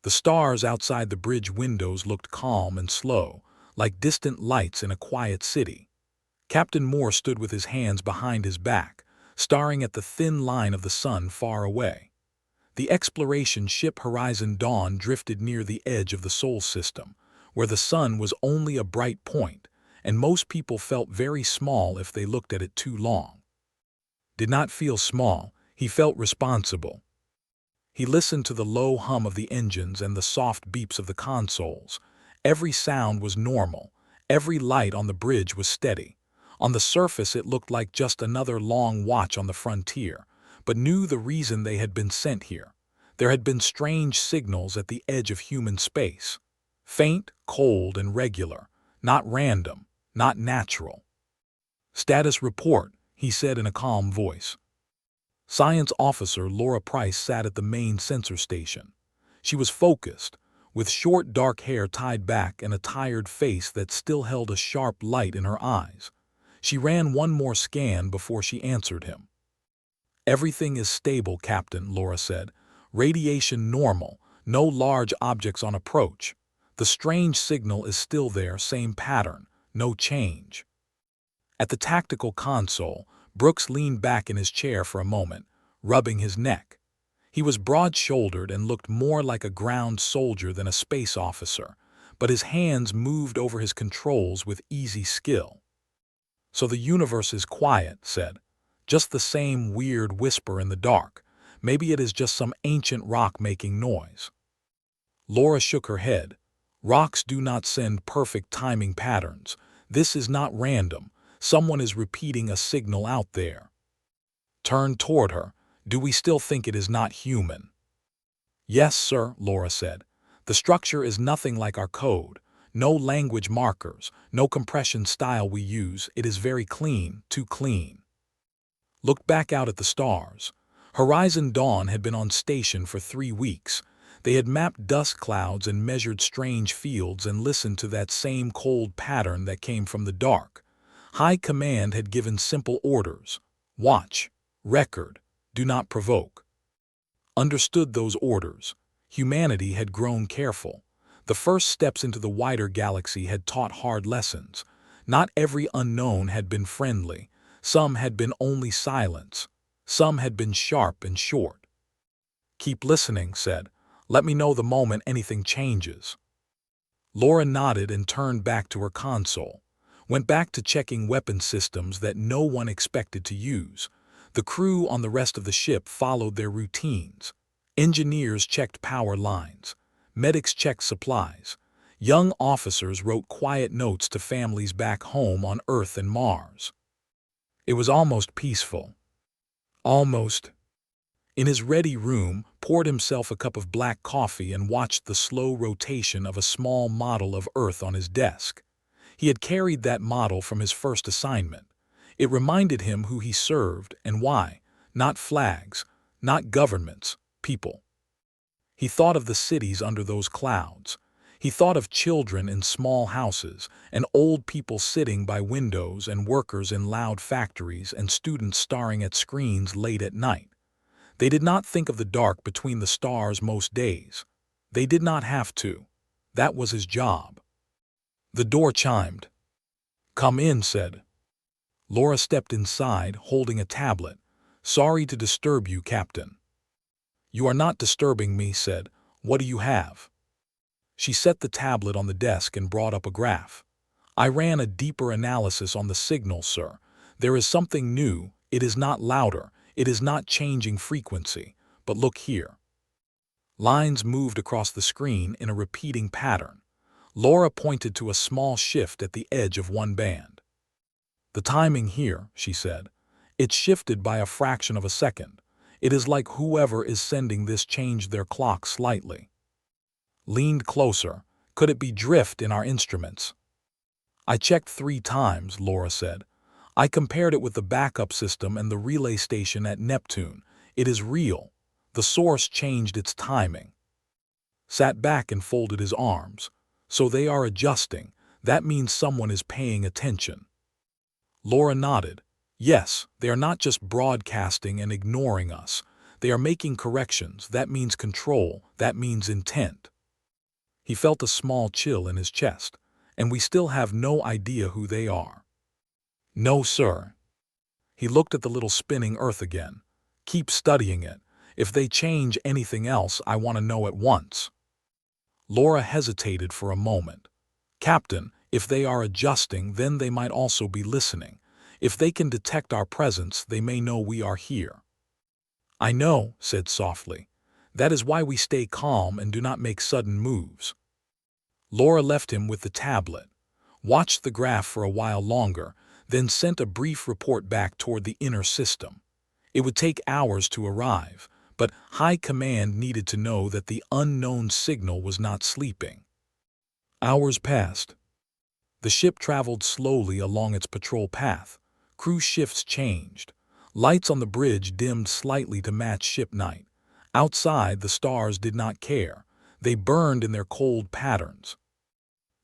The stars outside the bridge windows looked calm and slow, like distant lights in a quiet city. Captain Moore stood with his hands behind his back, staring at the thin line of the sun far away. The exploration ship Horizon Dawn drifted near the edge of the Sol system, where the sun was only a bright point, and most people felt very small if they looked at it too long. Did not feel small, he felt responsible. He listened to the low hum of the engines and the soft beeps of the consoles. Every sound was normal, every light on the bridge was steady. On the surface it looked like just another long watch on the frontier, but knew the reason they had been sent here. There had been strange signals at the edge of human space. Faint, cold, and regular, not random, not natural. "Status report," he said in a calm voice. Science officer Laura Price sat at the main sensor station. She was focused, with short dark hair tied back and a tired face that still held a sharp light in her eyes. She ran one more scan before she answered him. "Everything is stable, Captain," Laura said. "Radiation normal, no large objects on approach. The strange signal is still there, same pattern, no change." At the tactical console, Brooks leaned back in his chair for a moment, rubbing his neck. He was broad-shouldered and looked more like a ground soldier than a space officer, but his hands moved over his controls with easy skill. "So the universe is quiet," said. "Just the same weird whisper in the dark. Maybe it is just some ancient rock making noise." Laura shook her head. "Rocks do not send perfect timing patterns. This is not random. Someone is repeating a signal out there." Turned toward her. "Do we still think it is not human?" "Yes, sir," Laura said. "The structure is nothing like our code. No language markers, no compression style we use. It is very clean, too clean." Looked back out at the stars. Horizon Dawn had been on station for 3 weeks. They had mapped dust clouds and measured strange fields and listened to that same cold pattern that came from the dark. High Command had given simple orders: watch, record, do not provoke. Understood those orders. Humanity had grown careful. The first steps into the wider galaxy had taught hard lessons. Not every unknown had been friendly. Some had been only silence. Some had been sharp and short. "Keep listening," said. "Let me know the moment anything changes." Laura nodded and turned back to her console. Went back to checking weapon systems that no one expected to use. The crew on the rest of the ship followed their routines. Engineers checked power lines. Medics checked supplies. Young officers wrote quiet notes to families back home on Earth and Mars. It was almost peaceful. Almost. In his ready room, poured himself a cup of black coffee and watched the slow rotation of a small model of Earth on his desk. He had carried that model from his first assignment. It reminded him who he served and why. Not flags, not governments, people. He thought of the cities under those clouds. He thought of children in small houses, and old people sitting by windows, and workers in loud factories, and students staring at screens late at night. They did not think of the dark between the stars most days. They did not have to. That was his job. The door chimed. "Come in," said. Laura stepped inside, holding a tablet. "Sorry to disturb you, Captain." "You are not disturbing me," said. "What do you have?" She set the tablet on the desk and brought up a graph. "I ran a deeper analysis on the signal, sir. There is something new. It is not louder. It is not changing frequency. But look here." Lines moved across the screen in a repeating pattern. Laura pointed to a small shift at the edge of one band. "The timing here," she said. "It shifted by a fraction of a second. It is like whoever is sending this changed their clock slightly." Leaned closer. "Could it be drift in our instruments?" "I checked 3 times," Laura said. "I compared it with the backup system and the relay station at Neptune. It is real. The source changed its timing." Sat back and folded his arms. "So they are adjusting. That means someone is paying attention." Laura nodded. "Yes, they are not just broadcasting and ignoring us. They are making corrections. That means control. That means intent." He felt a small chill in his chest. And we still have no idea who they are. No, sir. He looked at the little spinning Earth again. Keep studying it. If they change anything else, I want to know at once. Laura hesitated for a moment. Captain, if they are adjusting, then they might also be listening. If they can detect our presence, they may know we are here. I know, said softly. That is why we stay calm and do not make sudden moves. Laura left him with the tablet, watched the graph for a while longer, then sent a brief report back toward the inner system. It would take hours to arrive, but High Command needed to know that the unknown signal was not sleeping. Hours passed. The ship traveled slowly along its patrol path. Crew shifts changed. Lights on the bridge dimmed slightly to match ship night. Outside, the stars did not care. They burned in their cold patterns.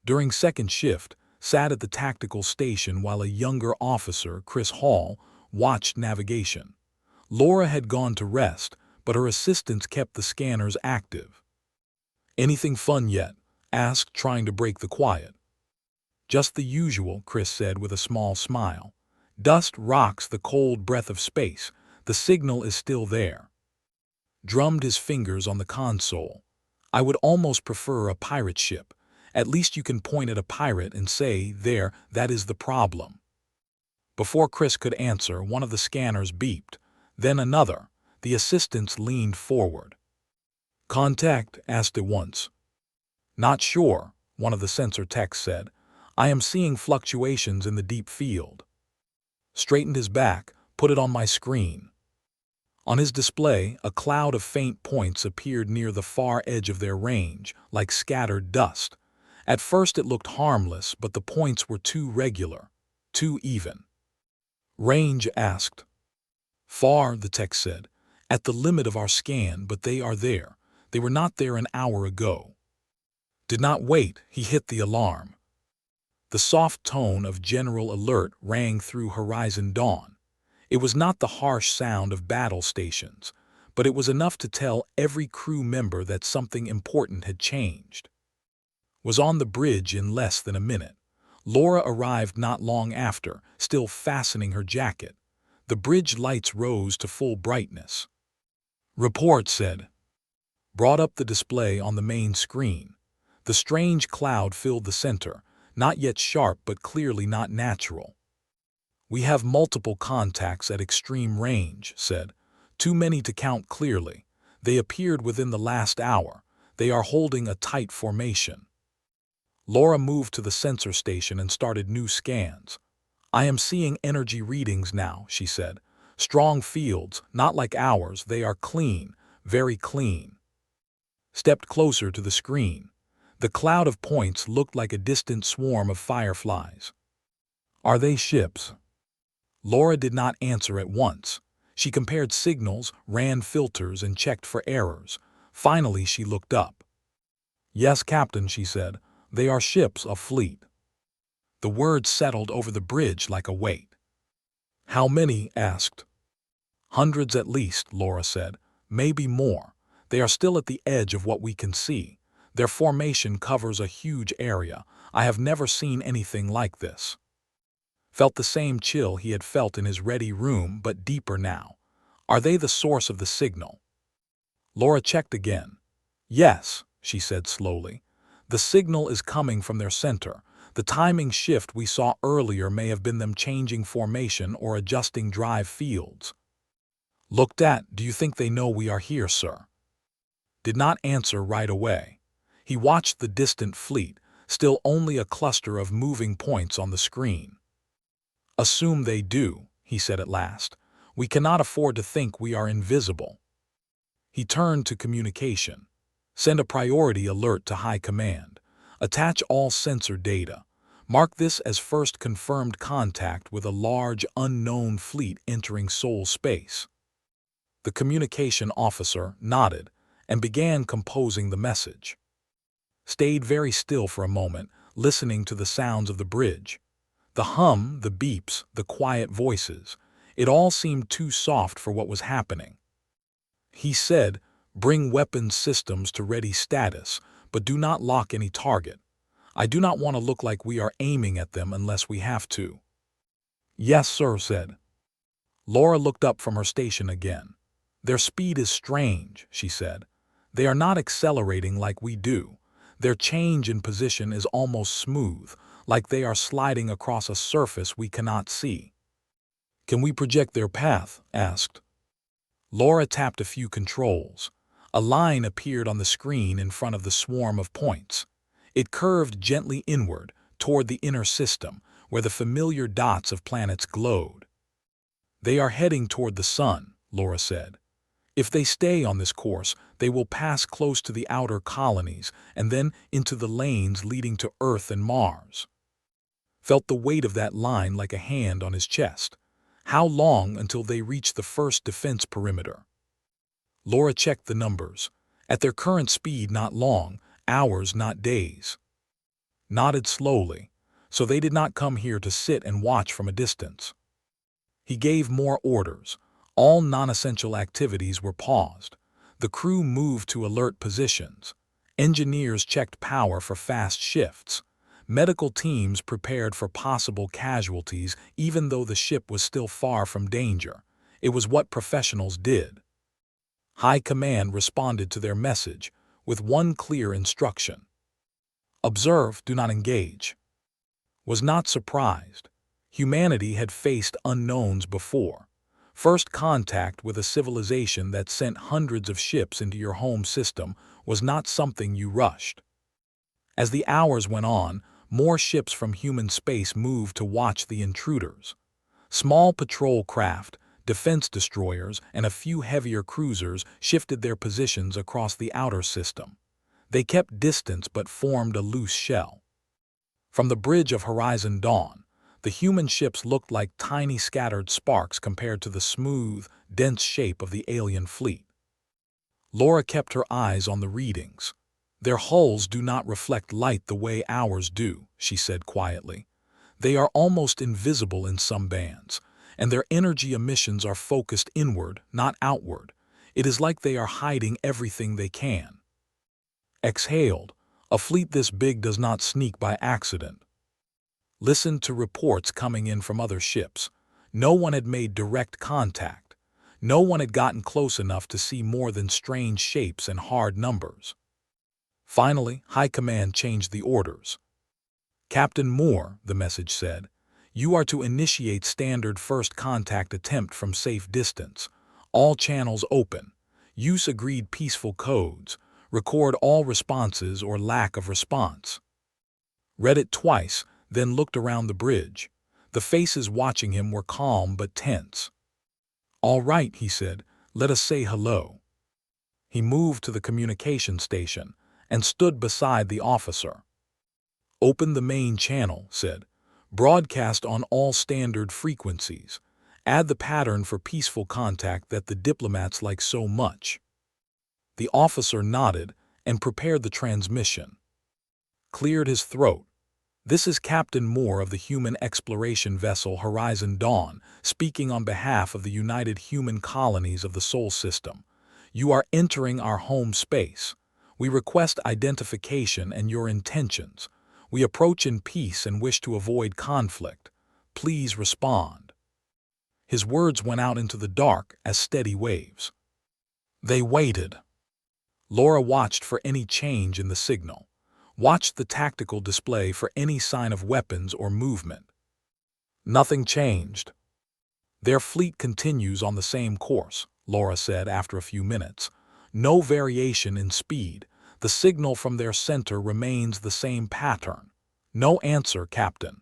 During second shift, sat at the tactical station while a younger officer, Chris Hall, watched navigation. Laura had gone to rest, but her assistants kept the scanners active. Anything fun yet? Asked, trying to break the quiet. Just the usual, Chris said with a small smile. Dust rocks the cold breath of space. The signal is still there. Drummed his fingers on the console. I would almost prefer a pirate ship. At least you can point at a pirate and say, there, that is the problem. Before Chris could answer, one of the scanners beeped. Then another. The assistants leaned forward. Contact? Asked at once. Not sure, one of the sensor techs said. I am seeing fluctuations in the deep field. Straightened his back, put it on my screen. On his display, a cloud of faint points appeared near the far edge of their range, like scattered dust. At first it looked harmless, but the points were too regular, too even. Range? Asked. Far, the tech said. At the limit of our scan, but they are there. They were not there an hour ago. Did not wait, he hit the alarm. The soft tone of general alert rang through Horizon Dawn. It was not the harsh sound of battle stations, but it was enough to tell every crew member that something important had changed. Was on the bridge in less than a minute. Laura arrived not long after, still fastening her jacket. The bridge lights rose to full brightness. Report said. Brought up the display on the main screen. The strange cloud filled the center, not yet sharp but clearly not natural. We have multiple contacts at extreme range, said. Too many to count clearly. They appeared within the last hour. They are holding a tight formation. Laura moved to the sensor station and started new scans. I am seeing energy readings now, she said. Strong fields, not like ours, they are clean, very clean. Stepped closer to the screen. The cloud of points looked like a distant swarm of fireflies. Are they ships? Laura did not answer at once. She compared signals, ran filters, and checked for errors. Finally, she looked up. Yes, Captain, she said. They are ships, a fleet. The words settled over the bridge like a weight. How many? Asked. Hundreds at least, Laura said. Maybe more. They are still at the edge of what we can see. Their formation covers a huge area. I have never seen anything like this. Felt the same chill he had felt in his ready room, but deeper now. Are they the source of the signal? Laura checked again. Yes, she said slowly. The signal is coming from their center. The timing shift we saw earlier may have been them changing formation or adjusting drive fields. Looked at, do you think they know we are here, sir? Did not answer right away. He watched the distant fleet, still only a cluster of moving points on the screen. Assume they do, he said at last. We cannot afford to think we are invisible. He turned to communication. Send a priority alert to High Command. Attach all sensor data. Mark this as first confirmed contact with a large unknown fleet entering Sol space. The communication officer nodded and began composing the message. Stayed very still for a moment, listening to the sounds of the bridge. The hum, the beeps, the quiet voices. It all seemed too soft for what was happening. He said, bring weapons systems to ready status. but do not lock any target. I do not want to look like we are aiming at them unless we have to." "Yes, sir," said. Laura looked up from her station again. "Their speed is strange," she said. "They are not accelerating like we do. Their change in position is almost smooth, like they are sliding across a surface we cannot see." "Can we project their path?" asked. Laura tapped a few controls. A line appeared on the screen in front of the swarm of points. It curved gently inward, toward the inner system, where the familiar dots of planets glowed. "They are heading toward the sun," Laura said. "If they stay on this course, they will pass close to the outer colonies and then into the lanes leading to Earth and Mars." Felt the weight of that line like a hand on his chest. How long until they reach the first defense perimeter? Laura checked the numbers. At their current speed, not long, hours, not days. Nodded slowly. So they did not come here to sit and watch from a distance. He gave more orders. All non-essential activities were paused. The crew moved to alert positions. Engineers checked power for fast shifts. Medical teams prepared for possible casualties even though the ship was still far from danger. It was what professionals did. High Command responded to their message with one clear instruction: observe, do not engage. Was not surprised. Humanity had faced unknowns before. First contact with a civilization that sent hundreds of ships into your home system was not something you rushed. As the hours went on, more ships from human space moved to watch the intruders. Small patrol craft, defense destroyers, and a few heavier cruisers shifted their positions across the outer system. They kept distance but formed a loose shell. From the bridge of Horizon Dawn, the human ships looked like tiny scattered sparks compared to the smooth, dense shape of the alien fleet. Laura kept her eyes on the readings. "Their hulls do not reflect light the way ours do," she said quietly. "They are almost invisible in some bands, and their energy emissions are focused inward, not outward. It is like they are hiding everything they can." Exhaled. A fleet this big does not sneak by accident. Listened to reports coming in from other ships. No one had made direct contact. No one had gotten close enough to see more than strange shapes and hard numbers. Finally, High Command changed the orders. "Captain Moore," the message said, "you are to initiate standard first contact attempt from safe distance. All channels open. Use agreed peaceful codes. Record all responses or lack of response." Read it twice, then looked around the bridge. The faces watching him were calm but tense. "All right," he said, "let us say hello." He moved to the communication station and stood beside the officer. "Open the main channel," said. "Broadcast on all standard frequencies. Add the pattern for peaceful contact that the diplomats like so much." The officer nodded and prepared the transmission. Cleared his throat. "This is Captain Moore of the human exploration vessel Horizon Dawn, speaking on behalf of the United Human Colonies of the Sol System. You are entering our home space. We request identification and your intentions. We approach in peace and wish to avoid conflict. Please respond." His words went out into the dark as steady waves. They waited. Laura watched for any change in the signal. Watched the tactical display for any sign of weapons or movement. Nothing changed. "Their fleet continues on the same course," Laura said after a few minutes. "No variation in speed. The signal from their center remains the same pattern." "No answer, Captain."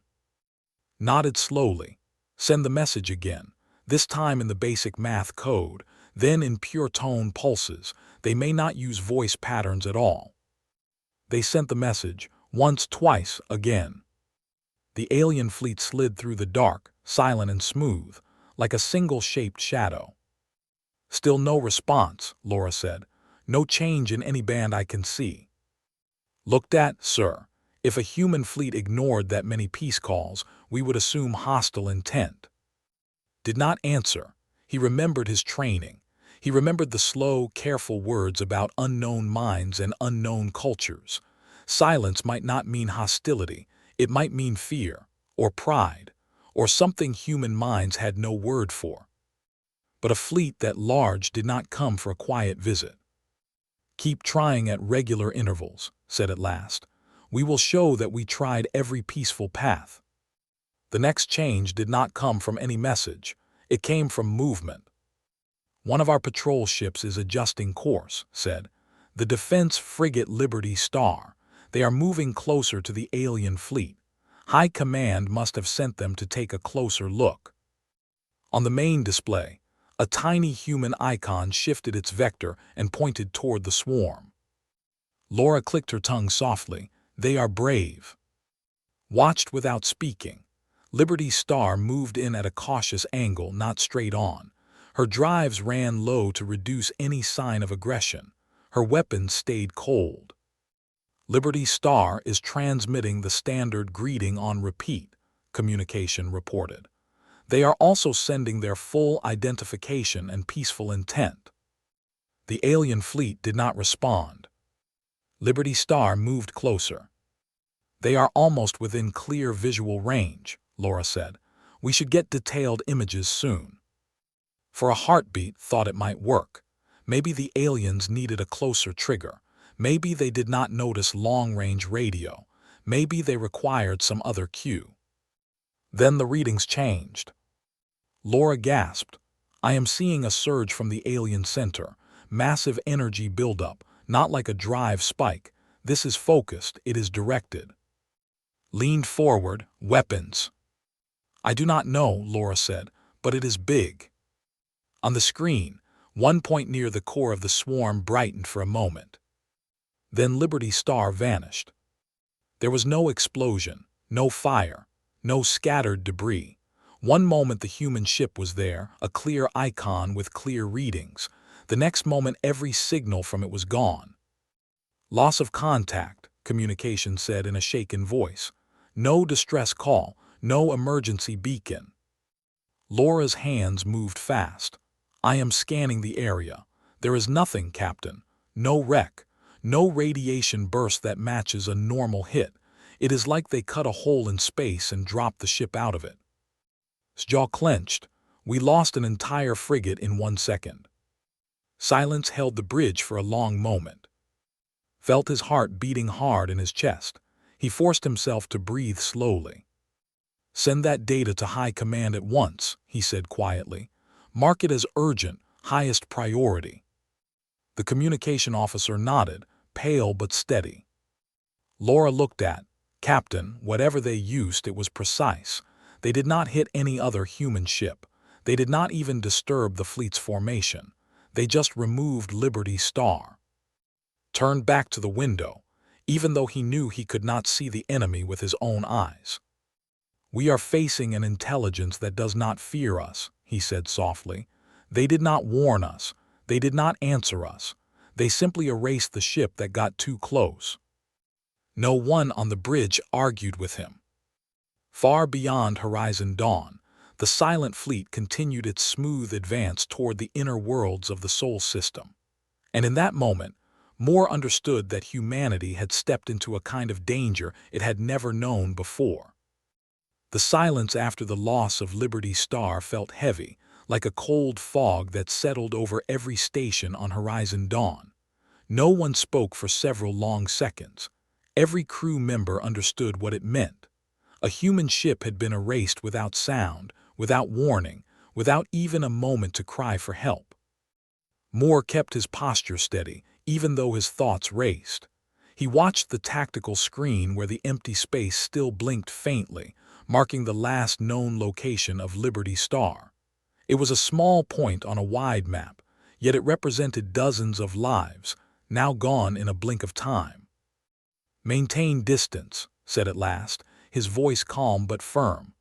Nodded slowly. "Send the message again, this time in the basic math code, then in pure tone pulses. They may not use voice patterns at all." They sent the message, once, twice, again. The alien fleet slid through the dark, silent and smooth, like a single-shaped shadow. "Still no response," Laura said. "No change in any band I can see." "Looked at, sir. If a human fleet ignored that many peace calls, we would assume hostile intent." Did not answer. He remembered his training. He remembered the slow, careful words about unknown minds and unknown cultures. Silence might not mean hostility, it might mean fear, or pride, or something human minds had no word for. But a fleet that large did not come for a quiet visit. "Keep trying at regular intervals," said at last. "We will show that we tried every peaceful path." The next change did not come from any message. It came from movement. "One of our patrol ships is adjusting course," said. "The defense frigate Liberty Star. They are moving closer to the alien fleet. High Command must have sent them to take a closer look." On the main display, a tiny human icon shifted its vector and pointed toward the swarm. Laura clicked her tongue softly. "They are brave." Watched without speaking, Liberty Star moved in at a cautious angle, not straight on. Her drives ran low to reduce any sign of aggression. Her weapons stayed cold. "Liberty Star is transmitting the standard greeting on repeat," communication reported. "They are also sending their full identification and peaceful intent." The alien fleet did not respond. Liberty Star moved closer. "They are almost within clear visual range," Laura said. "We should get detailed images soon." For a heartbeat thought it might work. Maybe the aliens needed a closer trigger. Maybe they did not notice long-range radio. Maybe they required some other cue. Then the readings changed. Laura gasped. "I am seeing a surge from the alien center. Massive energy buildup, not like a drive spike. This is focused, it is directed." Leaned forward, "Weapons." "I do not know," Laura said, "but it is big." On the screen, one point near the core of the swarm brightened for a moment. Then Liberty Star vanished. There was no explosion, no fire, no scattered debris. One moment the human ship was there, a clear icon with clear readings. The next moment every signal from it was gone. "Loss of contact," communication said in a shaken voice. "No distress call, no emergency beacon." Laura's hands moved fast. "I am scanning the area. There is nothing, Captain. No wreck. No radiation burst that matches a normal hit. It is like they cut a hole in space and dropped the ship out of it." His jaw clenched. "We lost an entire frigate in 1 second." Silence held the bridge for a long moment. Felt his heart beating hard in his chest. He forced himself to breathe slowly. "Send that data to High Command at once," he said quietly. "Mark it as urgent, highest priority." The communication officer nodded, pale but steady. Laura looked at, "Captain, whatever they used, it was precise. They did not hit any other human ship. They did not even disturb the fleet's formation. They just removed Liberty Star." Turned back to the window, even though he knew he could not see the enemy with his own eyes. "We are facing an intelligence that does not fear us," he said softly. "They did not warn us. They did not answer us. They simply erased the ship that got too close." No one on the bridge argued with him. Far beyond Horizon Dawn, the silent fleet continued its smooth advance toward the inner worlds of the Sol system. And in that moment, Moore understood that humanity had stepped into a kind of danger it had never known before. The silence after the loss of Liberty Star felt heavy, like a cold fog that settled over every station on Horizon Dawn. No one spoke for several long seconds. Every crew member understood what it meant. A human ship had been erased without sound, without warning, without even a moment to cry for help. Moore kept his posture steady, even though his thoughts raced. He watched the tactical screen where the empty space still blinked faintly, marking the last known location of Liberty Star. It was a small point on a wide map, yet it represented dozens of lives, now gone in a blink of time. "Maintain distance," said at last, his voice calm but firm.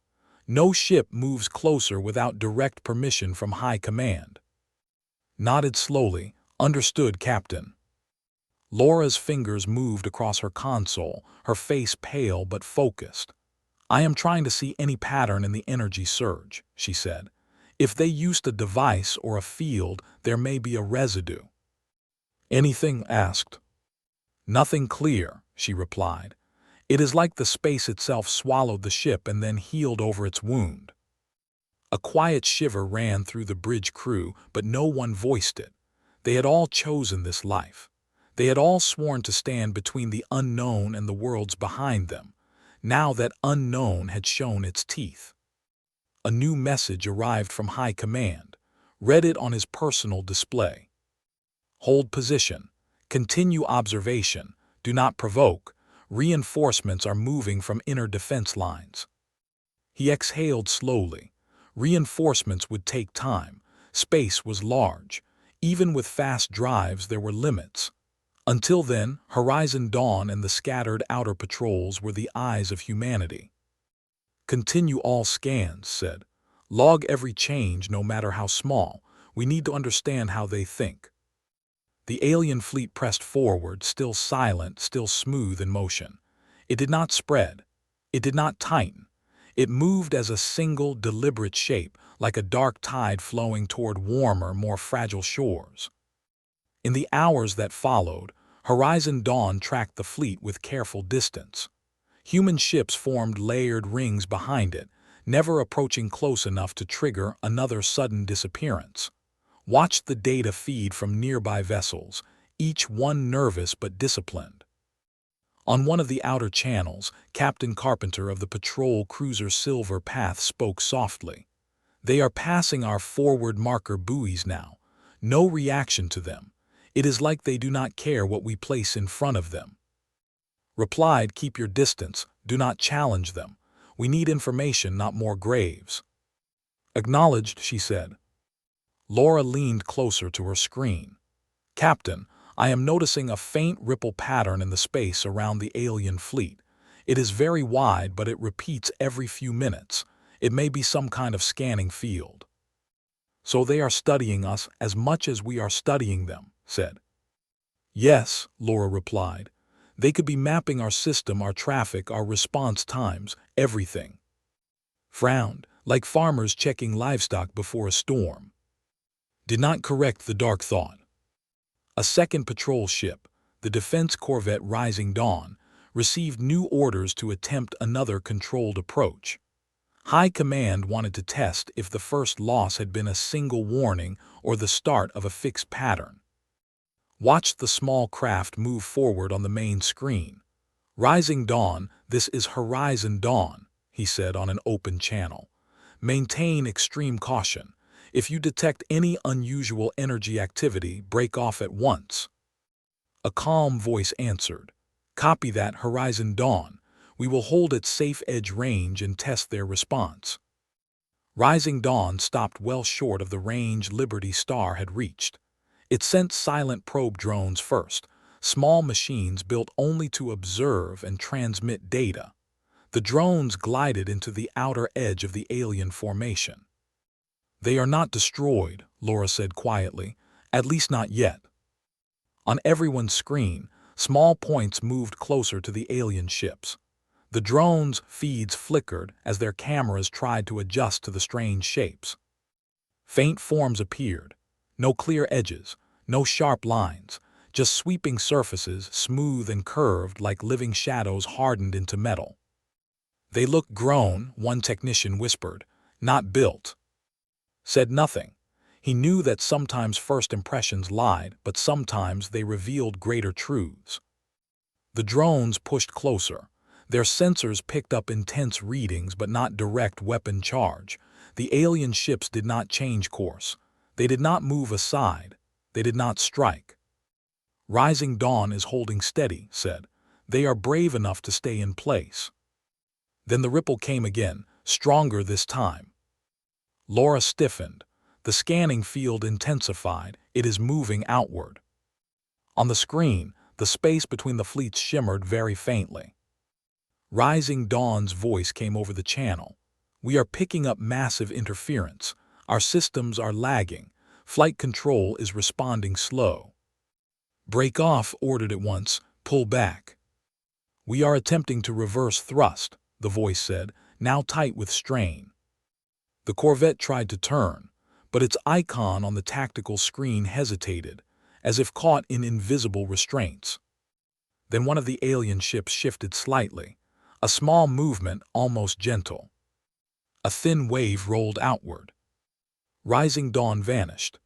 "No ship moves closer without direct permission from High Command." Nodded slowly, "Understood, Captain." Laura's fingers moved across her console, her face pale but focused. "I am trying to see any pattern in the energy surge," she said. If they used a device or a field, there may be a residue. Anything? Asked. Nothing clear, she replied. It is like the space itself swallowed the ship and then healed over its wound. A quiet shiver ran through the bridge crew, but no one voiced it. They had all chosen this life. They had all sworn to stand between the unknown and the worlds behind them. Now that unknown had shown its teeth. A new message arrived from High Command. Read it on his personal display. Hold position. Continue observation. Do not provoke. Reinforcements are moving from inner defense lines. He exhaled slowly. Reinforcements would take time. Space was large. Even with fast drives, there were limits. Until then, Horizon Dawn and the scattered outer patrols were the eyes of humanity. Continue all scans, said. Log every change, no matter how small. We need to understand how they think. The alien fleet pressed forward, still silent, still smooth in motion. It did not spread. It did not tighten. It moved as a single, deliberate shape, like a dark tide flowing toward warmer, more fragile shores. In the hours that followed, Horizon Dawn tracked the fleet with careful distance. Human ships formed layered rings behind it, never approaching close enough to trigger another sudden disappearance. Watched the data feed from nearby vessels, each one nervous but disciplined. On one of the outer channels, Captain Carpenter of the patrol cruiser Silver Path spoke softly. They are passing our forward marker buoys now. No reaction to them. It is like they do not care what we place in front of them. Replied, keep your distance, do not challenge them. We need information, not more graves. Acknowledged, she said. Laura leaned closer to her screen. Captain, I am noticing a faint ripple pattern in the space around the alien fleet. It is very wide, but it repeats every few minutes. It may be some kind of scanning field. So they are studying us as much as we are studying them, said. Yes, Laura replied. They could be mapping our system, our traffic, our response times, everything. Frowned, like farmers checking livestock before a storm. Did not correct the dark thought. A second patrol ship, the defense corvette Rising Dawn, received new orders to attempt another controlled approach. High Command wanted to test if the first loss had been a single warning or the start of a fixed pattern. Watched the small craft move forward on the main screen. Rising Dawn, this is Horizon Dawn, he said on an open channel. Maintain extreme caution. If you detect any unusual energy activity, break off at once. A calm voice answered. Copy that, Horizon Dawn. We will hold at safe edge range and test their response. Rising Dawn stopped well short of the range Liberty Star had reached. It sent silent probe drones first, small machines built only to observe and transmit data. The drones glided into the outer edge of the alien formation. They are not destroyed, Laura said quietly, at least not yet. On everyone's screen, small points moved closer to the alien ships. The drones' feeds flickered as their cameras tried to adjust to the strange shapes. Faint forms appeared. No clear edges, no sharp lines, just sweeping surfaces, smooth and curved like living shadows hardened into metal. They looked grown, one technician whispered, not built. Said nothing. He knew that sometimes first impressions lied, but sometimes they revealed greater truths. The drones pushed closer. Their sensors picked up intense readings but not direct weapon charge. The alien ships did not change course. They did not move aside. They did not strike. Rising Dawn is holding steady, said. They are brave enough to stay in place. Then the ripple came again, stronger this time. Laura stiffened. The scanning field intensified. It is moving outward. On the screen, the space between the fleets shimmered very faintly. Rising Dawn's voice came over the channel. We are picking up massive interference. Our systems are lagging. Flight control is responding slow. Break off, ordered at once. Pull back. We are attempting to reverse thrust, the voice said, now tight with strain. The corvette tried to turn. but its icon on the tactical screen hesitated, as if caught in invisible restraints. Then one of the alien ships shifted slightly, a small movement almost gentle. A thin wave rolled outward. Rising dawn vanished.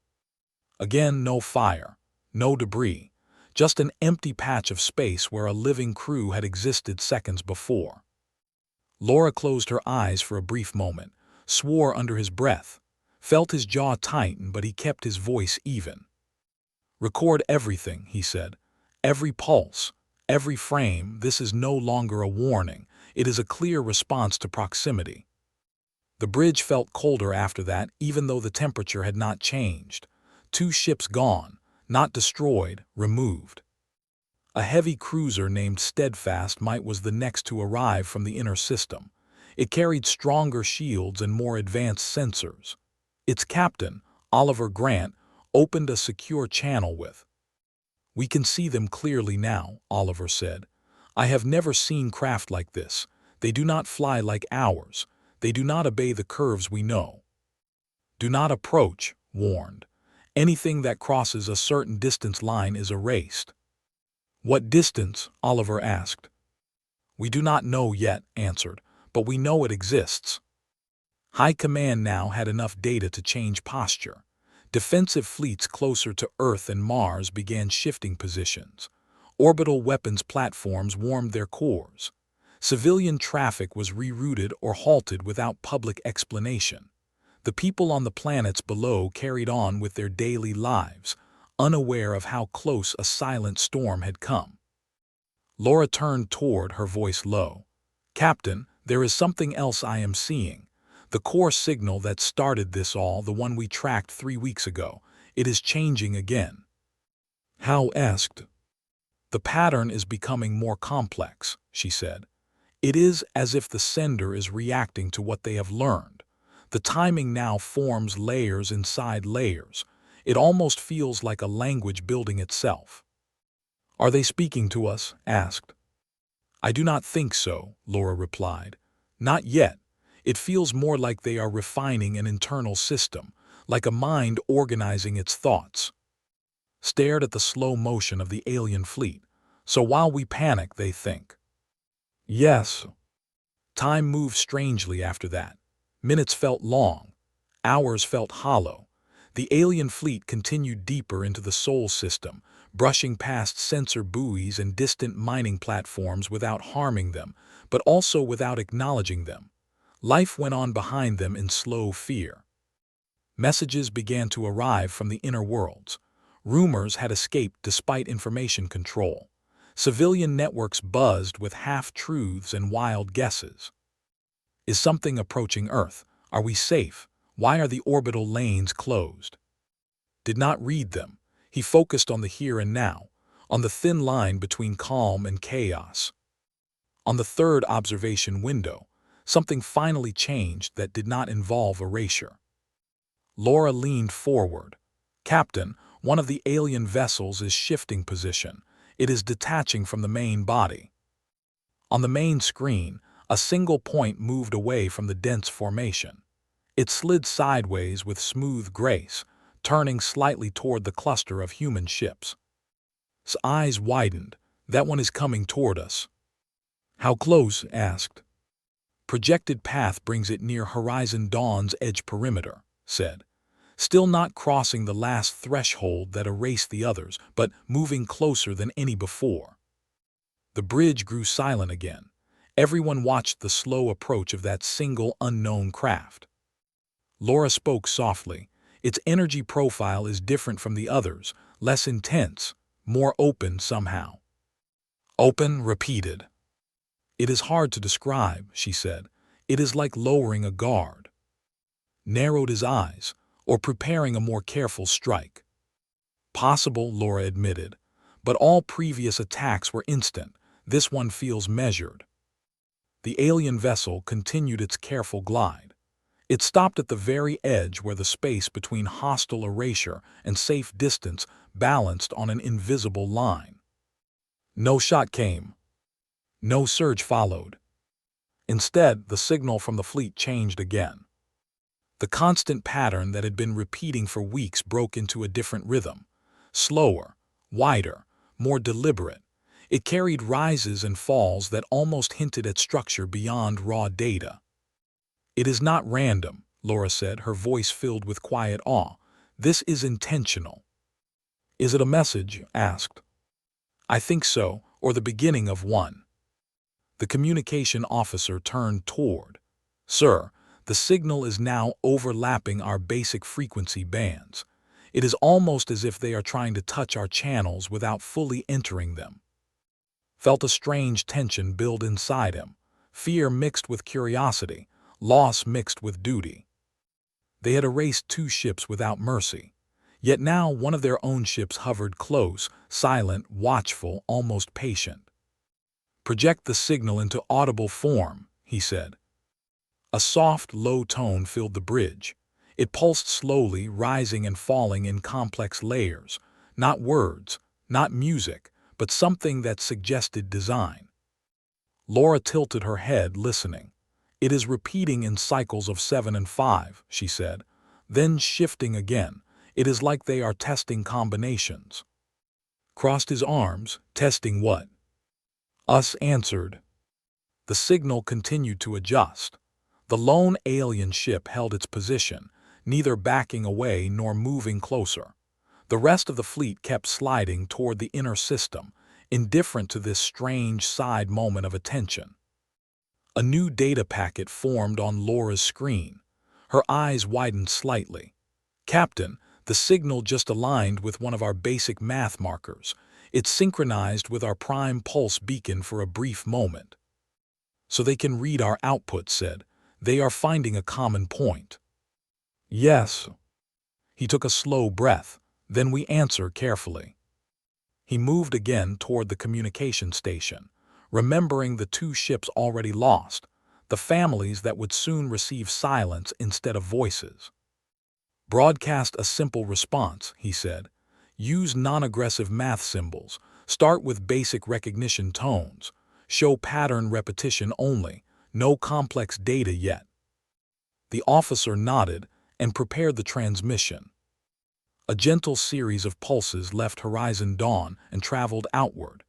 Again, no fire, no debris, just an empty patch of space where a living crew had existed seconds before. Laura closed her eyes for a brief moment, swore under his breath, felt his jaw tighten, but he kept his voice even. "Record everything," he said. "Every pulse, every frame. This is no longer a warning. It is a clear response to proximity." The bridge felt colder after that, even though the temperature had not changed. 2 ships gone, not destroyed, removed. A heavy cruiser named Steadfast Might was the next to arrive from the inner system. It carried stronger shields and more advanced sensors. Its captain, Oliver Grant, opened a secure channel with. "We can see them clearly now," Oliver said. "I have never seen craft like this. They do not fly like ours. They do not obey the curves we know." "Do not approach," warned. "Anything that crosses a certain distance line is erased." "What distance?" Oliver asked. "We do not know yet," answered, "but we know it exists." High Command now had enough data to change posture. Defensive fleets closer to Earth and Mars began shifting positions. Orbital weapons platforms warmed their cores. Civilian traffic was rerouted or halted without public explanation. The people on the planets below carried on with their daily lives, unaware of how close a silent storm had come. Laura turned toward, her voice low. "Captain, there is something else I am seeing. The core signal that started this all, the one we tracked 3 weeks ago, it is changing again." "How?" asked. "The pattern is becoming more complex," she said. "It is as if the sender is reacting to what they have learned. The timing now forms layers inside layers. It almost feels like a language building itself." "Are they speaking to us?" asked. "I do not think so," Laura replied. "Not yet. It feels more like they are refining an internal system, like a mind organizing its thoughts." Stared at the slow motion of the alien fleet. "So while we panic, they think." "Yes." Time moved strangely after that. Minutes felt long. Hours felt hollow. The alien fleet continued deeper into the Sol system, brushing past sensor buoys and distant mining platforms without harming them, but also without acknowledging them. Life went on behind them in slow fear. Messages began to arrive from the inner worlds. Rumors had escaped despite information control. Civilian networks buzzed with half-truths and wild guesses. "Is something approaching Earth? Are we safe? Why are the orbital lanes closed?" Did not read them. He focused on the here and now, on the thin line between calm and chaos. On the third observation window, something finally changed that did not involve erasure. Laura leaned forward. "Captain, one of the alien vessels is shifting position. It is detaching from the main body." On the main screen, a single point moved away from the dense formation. It slid sideways with smooth grace, turning slightly toward the cluster of human ships. His eyes widened. "That one is coming toward us." "How close?" asked. "Projected path brings it near Horizon Dawn's edge perimeter," said. "Still not crossing the last threshold that erased the others, but moving closer than any before." The bridge grew silent again. Everyone watched the slow approach of that single unknown craft. Laura spoke softly. "Its energy profile is different from the others, less intense, more open somehow." "Open?" repeated. "It is hard to describe," she said. "It is like lowering a guard." Narrowed his eyes, or preparing a more careful strike. "Possible," Laura admitted. "But all previous attacks were instant. This one feels measured." The alien vessel continued its careful glide. It stopped at the very edge where the space between hostile erasure and safe distance balanced on an invisible line. No shot came. No surge followed. Instead, the signal from the fleet changed again. The constant pattern that had been repeating for weeks broke into a different rhythm. Slower, wider, more deliberate. It carried rises and falls that almost hinted at structure beyond raw data. "It is not random," Laura said, her voice filled with quiet awe. "This is intentional." "Is it a message?" asked. "I think so, or the beginning of one." The communication officer turned toward. "Sir, the signal is now overlapping our basic frequency bands. It is almost as if they are trying to touch our channels without fully entering them." Felt a strange tension build inside him, fear mixed with curiosity, loss mixed with duty. They had erased 2 ships without mercy. Yet now one of their own ships hovered close, silent, watchful, almost patient. "Project the signal into audible form," he said. A soft, low tone filled the bridge. It pulsed slowly, rising and falling in complex layers. Not words, not music, but something that suggested design. Laura tilted her head, listening. "It is repeating in cycles of 7 and 5, she said, then shifting again. It is like they are testing combinations." Crossed his arms. "Testing what?" "Us," answered. The signal continued to adjust. The lone alien ship held its position, neither backing away nor moving closer. The rest of the fleet kept sliding toward the inner system, indifferent to this strange side moment of attention. A new data packet formed on Laura's screen. Her eyes widened slightly. "Captain, the signal just aligned with one of our basic math markers. It synchronized with our prime pulse beacon for a brief moment." "So they can read our output," said. "They are finding a common point." "Yes." He took a slow breath. "Then we answer carefully." He moved again toward the communication station, remembering the 2 ships already lost, the families that would soon receive silence instead of voices. "Broadcast a simple response," he said. "Use non-aggressive math symbols. Start with basic recognition tones. Show pattern repetition only. No complex data yet." The officer nodded and prepared the transmission. A gentle series of pulses left Horizon Dawn and traveled outward,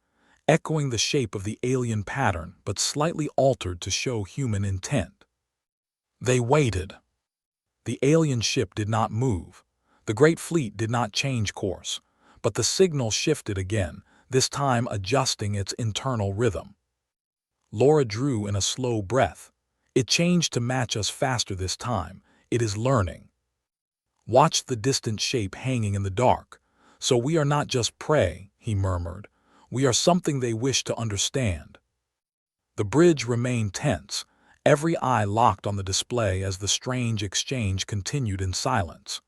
echoing the shape of the alien pattern but slightly altered to show human intent. They waited. The alien ship did not move. The Great Fleet did not change course, but the signal shifted again, this time adjusting its internal rhythm. Laura drew in a slow breath. "It changed to match us faster this time. It is learning." Watched the distant shape hanging in the dark. "So we are not just prey," he murmured. "We are something they wish to understand." The bridge remained tense, every eye locked on the display as the strange exchange continued in silence.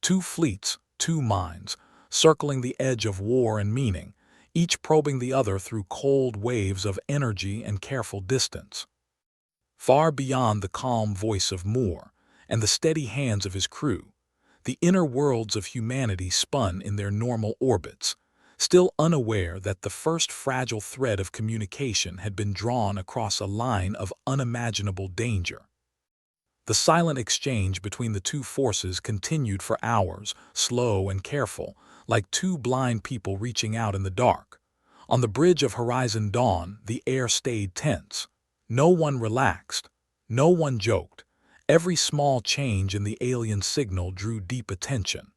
2 fleets, 2 minds, circling the edge of war and meaning, each probing the other through cold waves of energy and careful distance. Far beyond the calm voice of Moore and the steady hands of his crew, the inner worlds of humanity spun in their normal orbits, still unaware that the first fragile thread of communication had been drawn across a line of unimaginable danger. The silent exchange between the 2 forces continued for hours, slow and careful, like 2 blind people reaching out in the dark. On the bridge of Horizon Dawn, the air stayed tense. No one relaxed. No one joked. Every small change in the alien signal drew deep attention.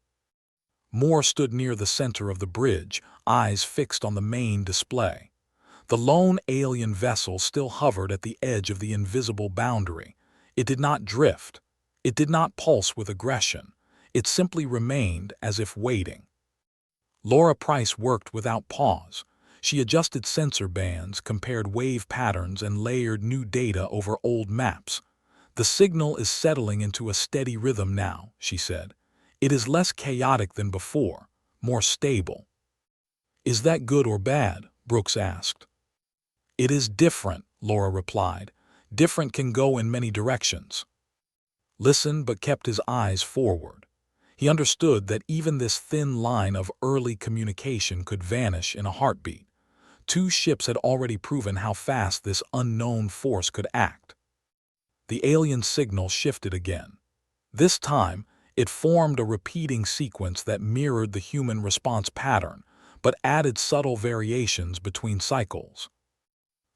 Moore stood near the center of the bridge, eyes fixed on the main display. The lone alien vessel still hovered at the edge of the invisible boundary. It did not drift. It did not pulse with aggression. It simply remained as if waiting. Laura Price worked without pause. She adjusted sensor bands, compared wave patterns, and layered new data over old maps. "The signal is settling into a steady rhythm now," she said. "It is less chaotic than before, more stable." "Is that good or bad?" Brooks asked. "It is different," Laura replied. "Different can go in many directions." Listened but kept his eyes forward. He understood that even this thin line of early communication could vanish in a heartbeat. 2 ships had already proven how fast this unknown force could act. The alien signal shifted again. This time, it formed a repeating sequence that mirrored the human response pattern, but added subtle variations between cycles.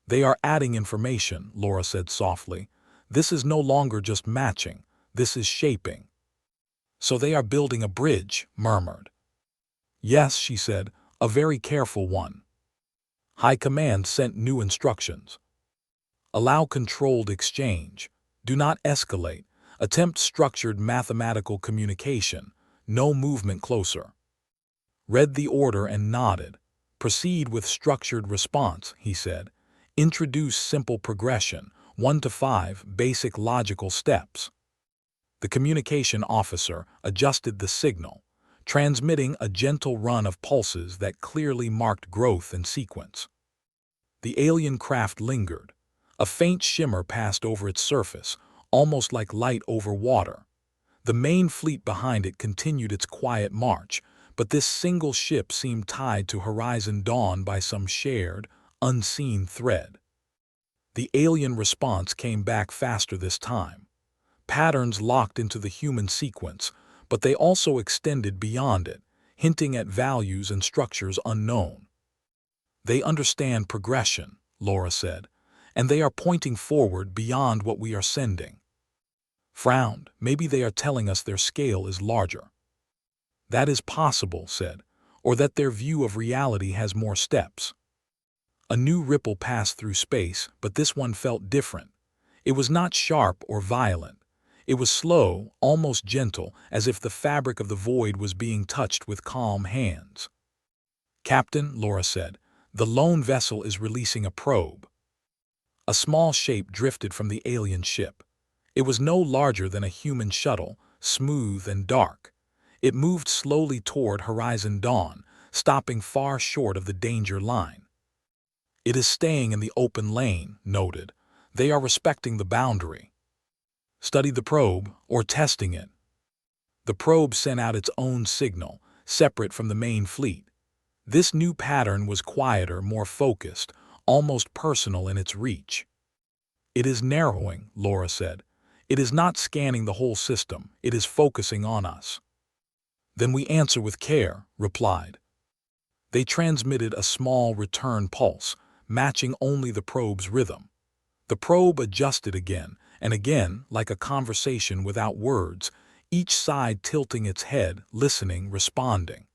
"They are adding information," Laura said softly. "This is no longer just matching, this is shaping." "So they are building a bridge," murmured. "Yes," she said, "a very careful one." High Command sent new instructions. "Allow controlled exchange. Do not escalate. Attempt structured mathematical communication. No movement closer." Read the order and nodded. "Proceed with structured response," he said. "Introduce simple progression, 1 to 5 basic logical steps." The communication officer adjusted the signal, transmitting a gentle run of pulses that clearly marked growth and sequence. The alien craft lingered. A faint shimmer passed over its surface, almost like light over water. The main fleet behind it continued its quiet march, but this single ship seemed tied to Horizon Dawn by some shared, unseen thread. The alien response came back faster this time. Patterns locked into the human sequence, but they also extended beyond it, hinting at values and structures unknown. "They understand progression," Laura said, "and they are pointing forward beyond what we are sending." Frowned. "Maybe they are telling us their scale is larger." "That is possible," said, "or that their view of reality has more steps." A new ripple passed through space, but this one felt different. It was not sharp or violent. It was slow, almost gentle, as if the fabric of the void was being touched with calm hands. "Captain," Laura said, "the lone vessel is releasing a probe." A small shape drifted from the alien ship. It was no larger than a human shuttle, smooth and dark. It moved slowly toward Horizon Dawn, stopping far short of the danger line. "It is staying in the open lane," noted. "They are respecting the boundary." "Study the probe, or testing it." The probe sent out its own signal, separate from the main fleet. This new pattern was quieter, more focused, almost personal in its reach. "It is narrowing," Laura said. "It is not scanning the whole system, it is focusing on us." "Then we answer with care," replied. They transmitted a small return pulse, matching only the probe's rhythm. The probe adjusted again, and again, like a conversation without words, each side tilting its head, listening, responding.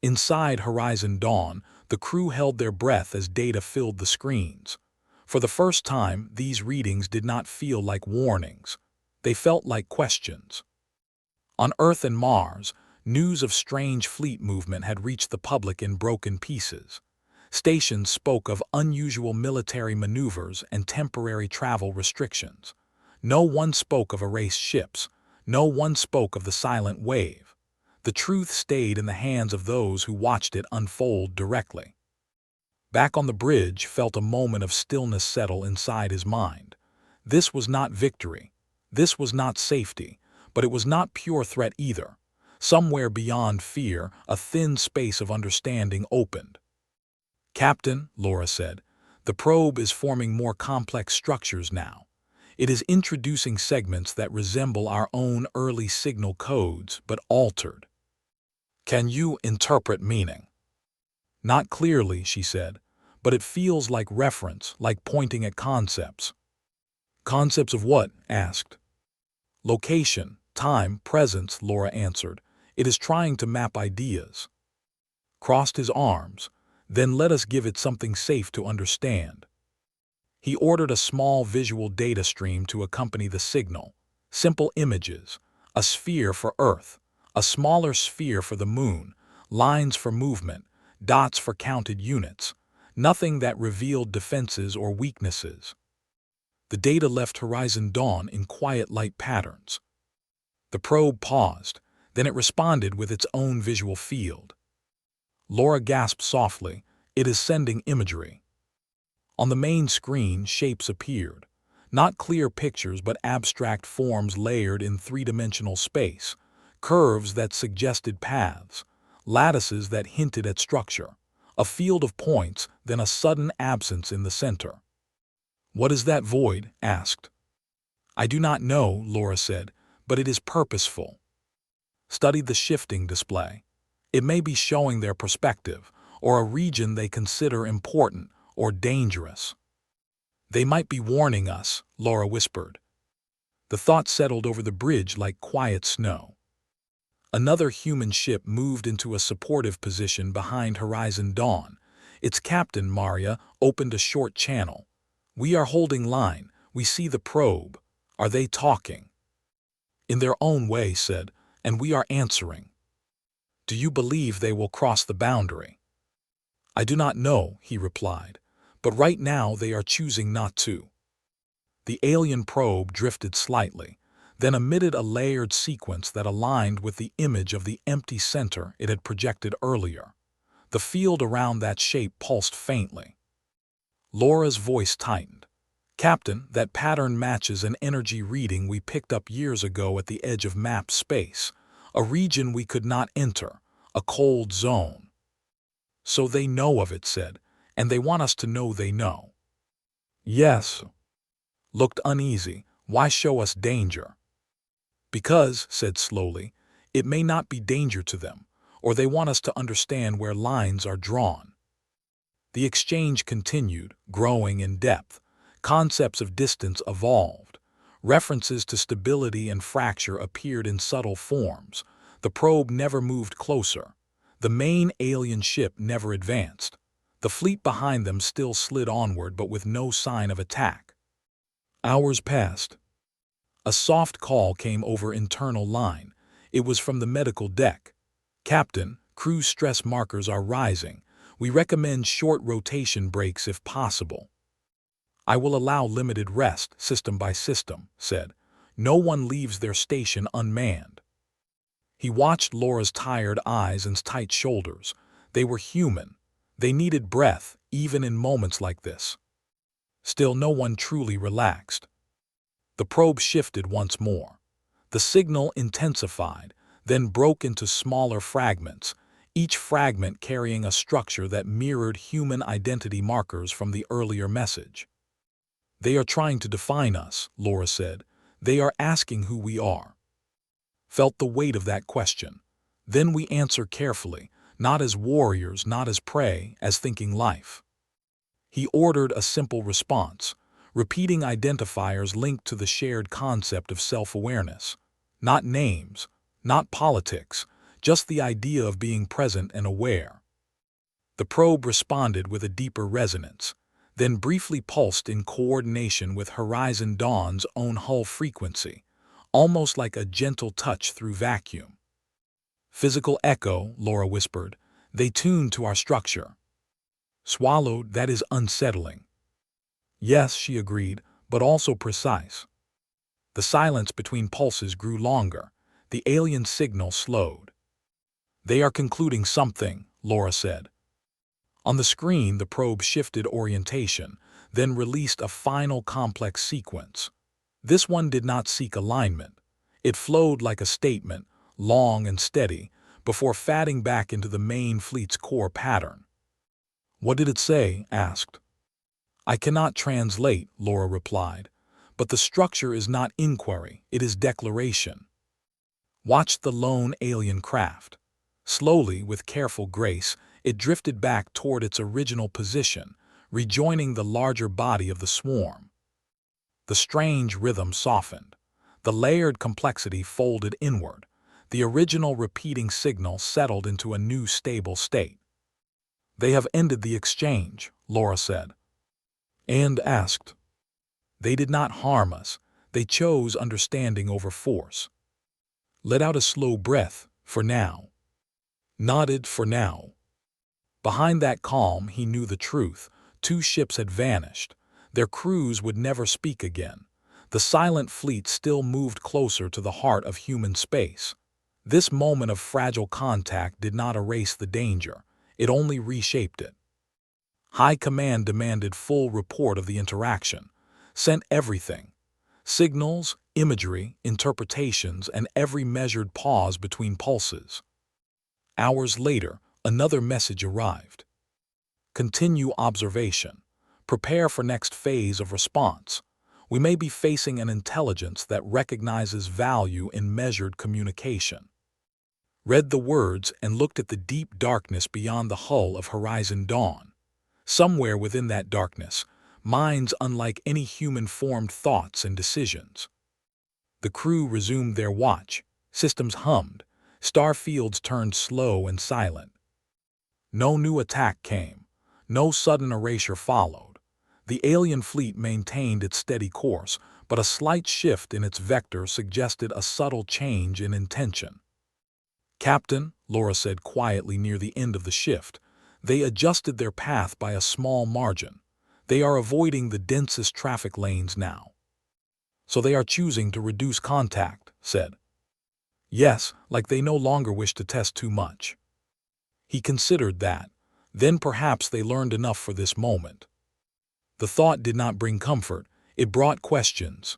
Inside Horizon Dawn, the crew held their breath as data filled the screens. For the first time, these readings did not feel like warnings. They felt like questions. On Earth and Mars, news of strange fleet movement had reached the public in broken pieces. Stations spoke of unusual military maneuvers and temporary travel restrictions. No one spoke of erased ships. No one spoke of the silent wave. The truth stayed in the hands of those who watched it unfold directly. Back on the bridge, felt a moment of stillness settle inside his mind. This was not victory. This was not safety. But it was not pure threat either. Somewhere beyond fear, a thin space of understanding opened. "Captain," Laura said, "the probe is forming more complex structures now. It is introducing segments that resemble our own early signal codes, but altered." "Can you interpret meaning?" "Not clearly," she said, "but it feels like reference, like pointing at concepts." "Concepts of what?" asked. "Location, time, presence," Laura answered. "It is trying to map ideas." Crossed his arms. "Then let us give it something safe to understand." He ordered a small visual data stream to accompany the signal. Simple images, a sphere for Earth, a smaller sphere for the Moon, lines for movement, dots for counted units, nothing that revealed defenses or weaknesses. The data left Horizon Dawn in quiet light patterns. The probe paused, then it responded with its own visual field. Laura gasped softly. "It is sending imagery." On the main screen, shapes appeared. Not clear pictures, but abstract forms layered in three-dimensional space. Curves that suggested paths. Lattices that hinted at structure. A field of points, then a sudden absence in the center. "What is that void?" asked. "I do not know," Laura said, but it is purposeful. Study the shifting display. It may be showing their perspective, or a region they consider important or dangerous. They might be warning us, Laura whispered. The thought settled over the bridge like quiet snow. Another human ship moved into a supportive position behind Horizon Dawn. Its captain, Maria, opened a short channel. "We are holding line. We see the probe. Are they talking?" "In their own way," said, "and we are answering." "Do you believe they will cross the boundary?" "I do not know," he replied, "but right now they are choosing not to." The alien probe drifted slightly, then emitted a layered sequence that aligned with the image of the empty center it had projected earlier. The field around that shape pulsed faintly. Laura's voice tightened. "Captain, that pattern matches an energy reading we picked up years ago at the edge of mapped space, a region we could not enter, a cold zone." "So they know of it," said, "and they want us to know they know." "Yes." Looked uneasy. "Why show us danger?" "Because," said slowly, "it may not be danger to them, or they want us to understand where lines are drawn." The exchange continued, growing in depth. Concepts of distance evolved. References to stability and fracture appeared in subtle forms. The probe never moved closer. The main alien ship never advanced. The fleet behind them still slid onward, but with no sign of attack. Hours passed. A soft call came over internal line. It was from the medical deck. "Captain, crew stress markers are rising. We recommend short rotation breaks if possible." "I will allow limited rest, system by system," said. "No one leaves their station unmanned." He watched Laura's tired eyes and tight shoulders. They were human. They needed breath, even in moments like this. Still, no one truly relaxed. The probe shifted once more. The signal intensified, then broke into smaller fragments, each fragment carrying a structure that mirrored human identity markers from the earlier message. "They are trying to define us," Laura said. "They are asking who we are." Felt the weight of that question. "Then we answer carefully, not as warriors, not as prey, as thinking life." He ordered a simple response, repeating identifiers linked to the shared concept of self-awareness. Not names, not politics, just the idea of being present and aware. The probe responded with a deeper resonance, then briefly pulsed in coordination with Horizon Dawn's own hull frequency, almost like a gentle touch through vacuum. "Physical echo," Laura whispered. "They tune to our structure." Swallowed, "That is unsettling." "Yes," she agreed, "but also precise." The silence between pulses grew longer. The alien signal slowed. "They are concluding something," Laura said. On the screen, the probe shifted orientation, then released a final complex sequence. This one did not seek alignment. It flowed like a statement, long and steady, before fatting back into the main fleet's core pattern. "What did it say?" asked. "I cannot translate," Laura replied, "but the structure is not inquiry, it is declaration." Watched the lone alien craft. Slowly, with careful grace, it drifted back toward its original position, rejoining the larger body of the swarm. The strange rhythm softened. The layered complexity folded inward. The original repeating signal settled into a new stable state. "They have ended the exchange," Laura said. And asked. "They did not harm us. They chose understanding over force." Let out a slow breath, "For now." Nodded, "For now." Behind that calm, he knew the truth. Two ships had vanished. Their crews would never speak again. The silent fleet still moved closer to the heart of human space. This moment of fragile contact did not erase the danger. It only reshaped it. High Command demanded full report of the interaction. Sent everything. Signals, imagery, interpretations, and every measured pause between pulses. Hours later, another message arrived. "Continue observation. Prepare for next phase of response. We may be facing an intelligence that recognizes value in measured communication. Read the words and looked at the deep darkness beyond the hull of Horizon Dawn. Somewhere within that darkness, minds unlike any human formed thoughts and decisions. The crew resumed their watch, systems hummed, star fields turned slow and silent. No new attack came, no sudden erasure followed. The alien fleet maintained its steady course, but a slight shift in its vector suggested a subtle change in intention. "Captain," Laura said quietly near the end of the shift, "they adjusted their path by a small margin. They are avoiding the densest traffic lanes now." "So they are choosing to reduce contact," said. "Yes, like they no longer wish to test too much." He considered that. Then perhaps they learned enough for this moment. The thought did not bring comfort, it brought questions.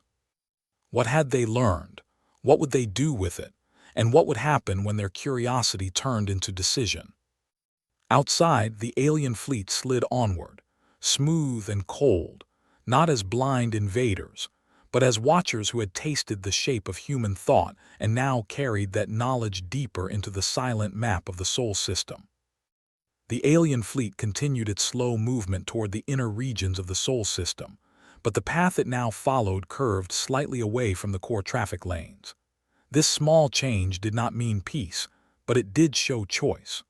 What had they learned? What would they do with it? And what would happen when their curiosity turned into decision? Outside, the alien fleet slid onward, smooth and cold, not as blind invaders, but as watchers who had tasted the shape of human thought and now carried that knowledge deeper into the silent map of the Sol system. The alien fleet continued its slow movement toward the inner regions of the Sol system, but the path it now followed curved slightly away from the core traffic lanes. This small change did not mean peace, but it did show choice.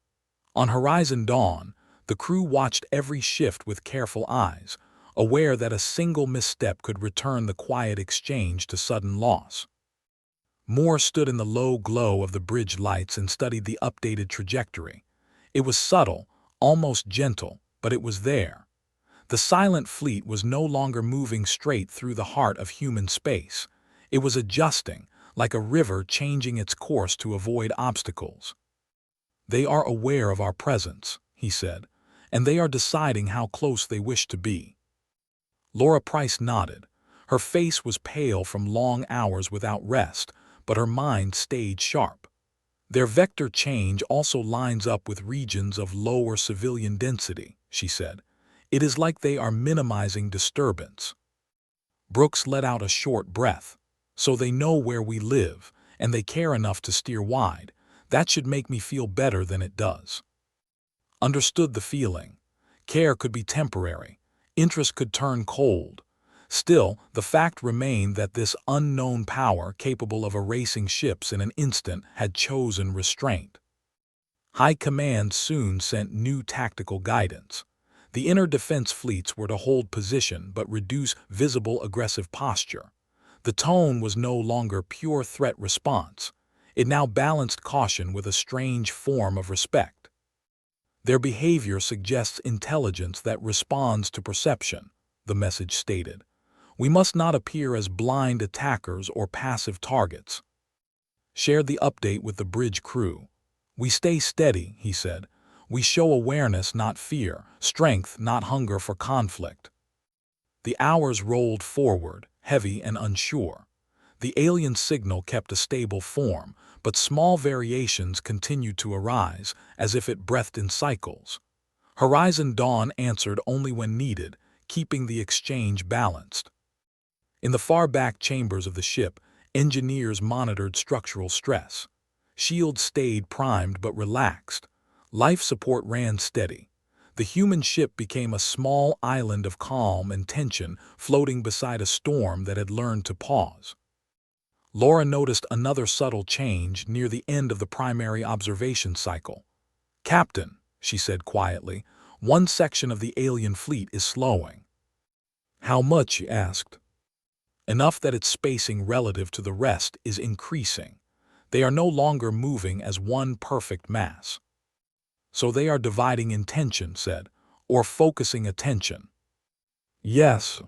On Horizon Dawn, the crew watched every shift with careful eyes, aware that a single misstep could return the quiet exchange to sudden loss. Moore stood in the low glow of the bridge lights and studied the updated trajectory. It was subtle, almost gentle, but it was there. The silent fleet was no longer moving straight through the heart of human space. It was adjusting, like a river changing its course to avoid obstacles. "They are aware of our presence," he said, "and they are deciding how close they wish to be." Laura Price nodded. Her face was pale from long hours without rest, but her mind stayed sharp. "Their vector change also lines up with regions of lower civilian density," she said. "It is like they are minimizing disturbance." Brooks let out a short breath. "So they know where we live, and they care enough to steer wide. That should make me feel better than it does." Understood the feeling. Care could be temporary. Interest could turn cold. Still, the fact remained that this unknown power capable of erasing ships in an instant had chosen restraint. High Command soon sent new tactical guidance. The inner defense fleets were to hold position but reduce visible aggressive posture. The tone was no longer pure threat response. It now balanced caution with a strange form of respect. "Their behavior suggests intelligence that responds to perception," the message stated. "We must not appear as blind attackers or passive targets." Shared the update with the bridge crew. "We stay steady," he said. "We show awareness, not fear, strength, not hunger for conflict." The hours rolled forward, heavy and unsure. The alien signal kept a stable form, but small variations continued to arise, as if it breathed in cycles. Horizon Dawn answered only when needed, keeping the exchange balanced. In the far back chambers of the ship, engineers monitored structural stress. Shields stayed primed but relaxed. Life support ran steady. The human ship became a small island of calm and tension floating beside a storm that had learned to pause. Laura noticed another subtle change near the end of the primary observation cycle. "Captain," she said quietly, "one section of the alien fleet is slowing." "How much?" he asked. "Enough that its spacing relative to the rest is increasing. They are no longer moving as one perfect mass." "So they are dividing intention," said, "or focusing attention." "Yes."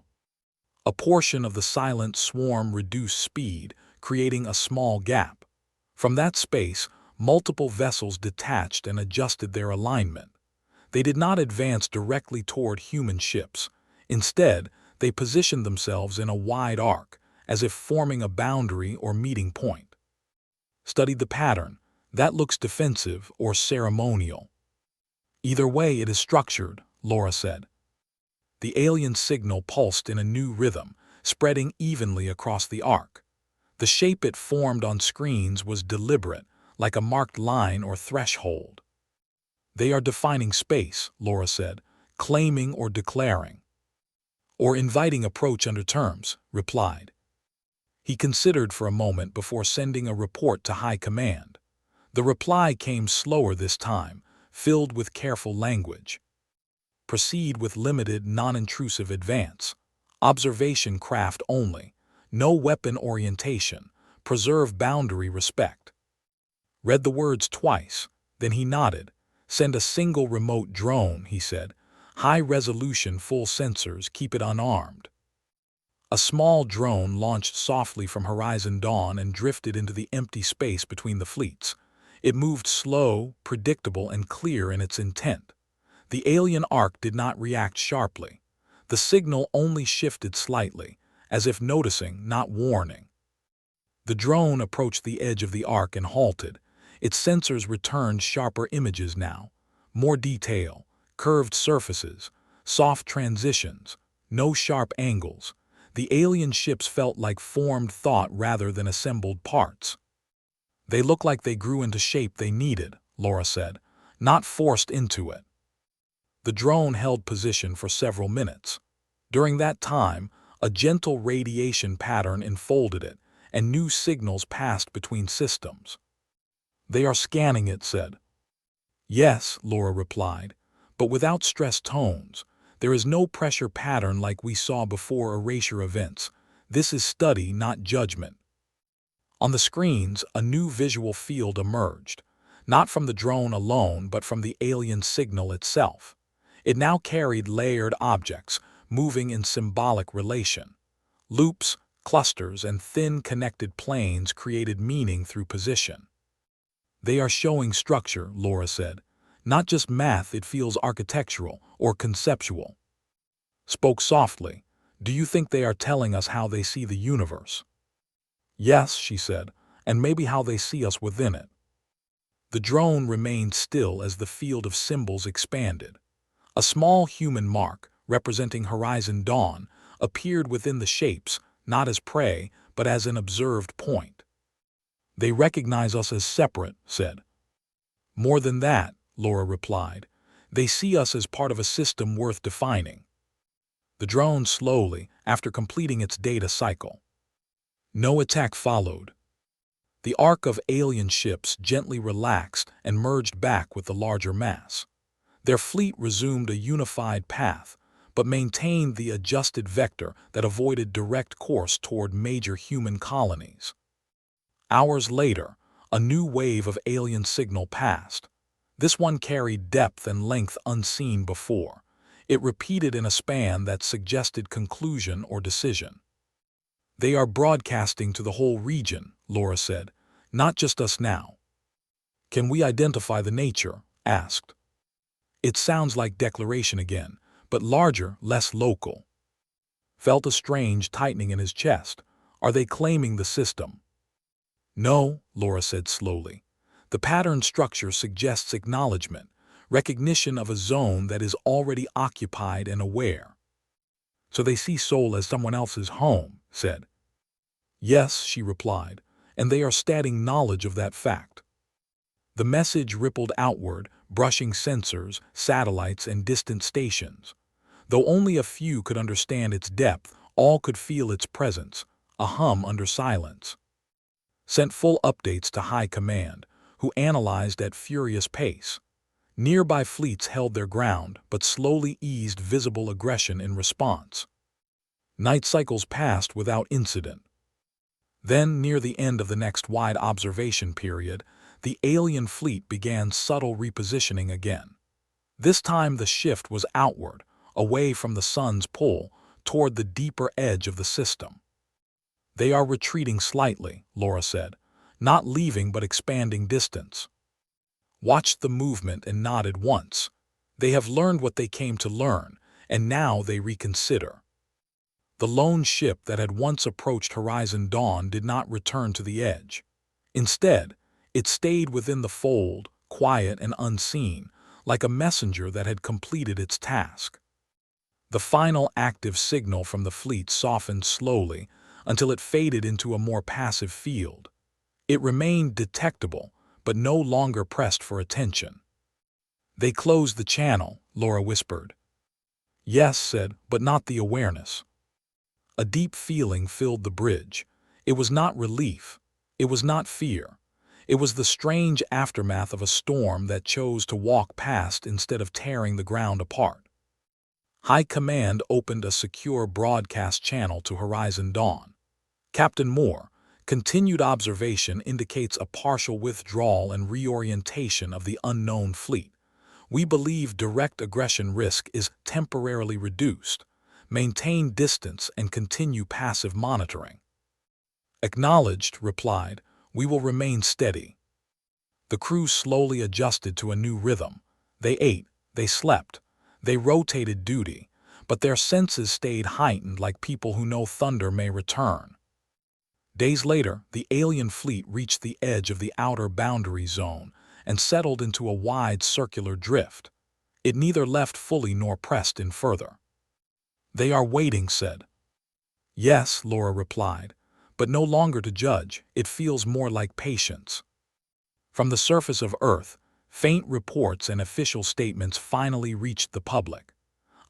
A portion of the silent swarm reduced speed, creating a small gap. From that space, multiple vessels detached and adjusted their alignment. They did not advance directly toward human ships. Instead, they positioned themselves in a wide arc, as if forming a boundary or meeting point. "Studied the pattern. That looks defensive or ceremonial." "Either way, it is structured," Laura said. The alien signal pulsed in a new rhythm, spreading evenly across the arc. The shape it formed on screens was deliberate, like a marked line or threshold. "They are defining space," Laura said, "claiming or declaring." "Or inviting approach under terms," replied. He considered for a moment before sending a report to High Command. The reply came slower this time, filled with careful language. "Proceed with limited, non-intrusive advance. Observation craft only. No weapon orientation. Preserve boundary respect." Read the words twice, then he nodded. "Send a single remote drone," he said. "High-resolution full sensors, keep it unarmed." A small drone launched softly from Horizon Dawn and drifted into the empty space between the fleets. It moved slow, predictable, and clear in its intent. The alien arc did not react sharply. The signal only shifted slightly, as if noticing, not warning. The drone approached the edge of the arc and halted. Its sensors returned sharper images now. More detail, curved surfaces, soft transitions, no sharp angles. The alien ships felt like formed thought rather than assembled parts. "They look like they grew into shape they needed," Laura said, "not forced into it." The drone held position for several minutes. During that time, a gentle radiation pattern enfolded it, and new signals passed between systems. "They are scanning it," said. "Yes," Laura replied, "but without stressed tones. There is no pressure pattern like we saw before erasure events. This is study, not judgment." On the screens, a new visual field emerged, not from the drone alone but from the alien signal itself. It now carried layered objects, moving in symbolic relation. Loops, clusters, and thin connected planes created meaning through position. "They are showing structure," Laura said. "Not just math, it feels architectural or conceptual." Spoke softly. "Do you think they are telling us how they see the universe?" "Yes," she said, "and maybe how they see us within it." The drone remained still as the field of symbols expanded. A small human mark, representing Horizon Dawn, appeared within the shapes, not as prey, but as an observed point. "They recognize us as separate," said. "More than that," Laura replied. "They see us as part of a system worth defining." The drone slowly, after completing its data cycle. No attack followed. The arc of alien ships gently relaxed and merged back with the larger mass. Their fleet resumed a unified path, but maintained the adjusted vector that avoided direct course toward major human colonies. Hours later, a new wave of alien signal passed. This one carried depth and length unseen before. It repeated in a span that suggested conclusion or decision. "They are broadcasting to the whole region," Laura said, "not just us now." "Can we identify the nature?" asked. "It sounds like declaration again, but larger, less local." Felt a strange tightening in his chest. "Are they claiming the system?" "No," Laura said slowly. "The pattern structure suggests acknowledgement, recognition of a zone that is already occupied and aware." "So they see Seoul as someone else's home," said. "Yes," she replied, "and they are stating knowledge of that fact." The message rippled outward, brushing sensors, satellites, and distant stations. Though only a few could understand its depth, all could feel its presence, a hum under silence. Sent full updates to High Command, who analyzed at furious pace. Nearby fleets held their ground, but slowly eased visible aggression in response. Night cycles passed without incident. Then, near the end of the next wide observation period, the alien fleet began subtle repositioning again. This time the shift was outward, away from the sun's pull, toward the deeper edge of the system. "They are retreating slightly," Laura said, "not leaving but expanding distance." Watched the movement and nodded once. They have learned what they came to learn, and now they reconsider. The lone ship that had once approached Horizon Dawn did not return to the edge. Instead, it stayed within the fold, quiet and unseen, like a messenger that had completed its task. The final active signal from the fleet softened slowly until it faded into a more passive field. It remained detectable, but no longer pressed for attention. "They closed the channel," Laura whispered. "Yes," said, "but not the awareness." A deep feeling filled the bridge. It was not relief. It was not fear. It was the strange aftermath of a storm that chose to walk past instead of tearing the ground apart. High Command opened a secure broadcast channel to Horizon Dawn. "Captain Moore, continued observation indicates a partial withdrawal and reorientation of the unknown fleet. We believe direct aggression risk is temporarily reduced. Maintain distance and continue passive monitoring." "Acknowledged," replied. "We will remain steady." The crew slowly adjusted to a new rhythm. They ate, they slept, they rotated duty, but their senses stayed heightened like people who know thunder may return. Days later, the alien fleet reached the edge of the outer boundary zone and settled into a wide circular drift. It neither left fully nor pressed in further. "They are waiting," said. "Yes," Laura replied, "but no longer to judge. It feels more like patience." From the surface of Earth, faint reports and official statements finally reached the public.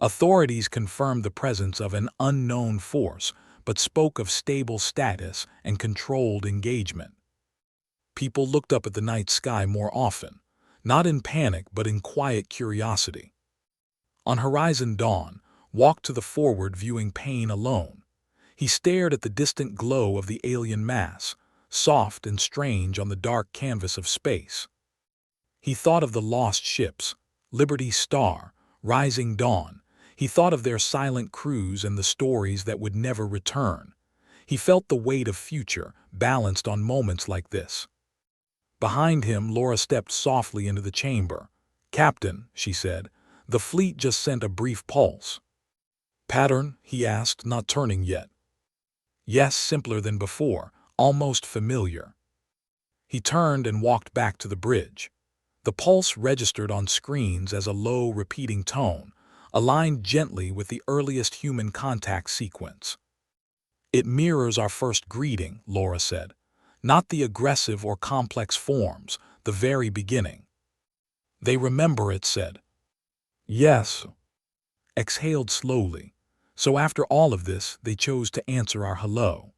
Authorities confirmed the presence of an unknown force, but spoke of stable status and controlled engagement. People looked up at the night sky more often, not in panic but in quiet curiosity. On Horizon Dawn walked to the forward viewing Payne alone. He stared at the distant glow of the alien mass, soft and strange on the dark canvas of space. He thought of the lost ships, Liberty Star, Rising Dawn. He thought of their silent crews and the stories that would never return. He felt the weight of future, balanced on moments like this. Behind him, Laura stepped softly into the chamber. "Captain," she said, "the fleet just sent a brief pulse." "Pattern?" he asked, not turning yet. "Yes, simpler than before, almost familiar." He turned and walked back to the bridge. The pulse registered on screens as a low, repeating tone, aligned gently with the earliest human contact sequence. "It mirrors our first greeting," Laura said. "Not the aggressive or complex forms, the very beginning." "They remember," it said. "Yes." Exhaled slowly. "So after all of this, they chose to answer our hello."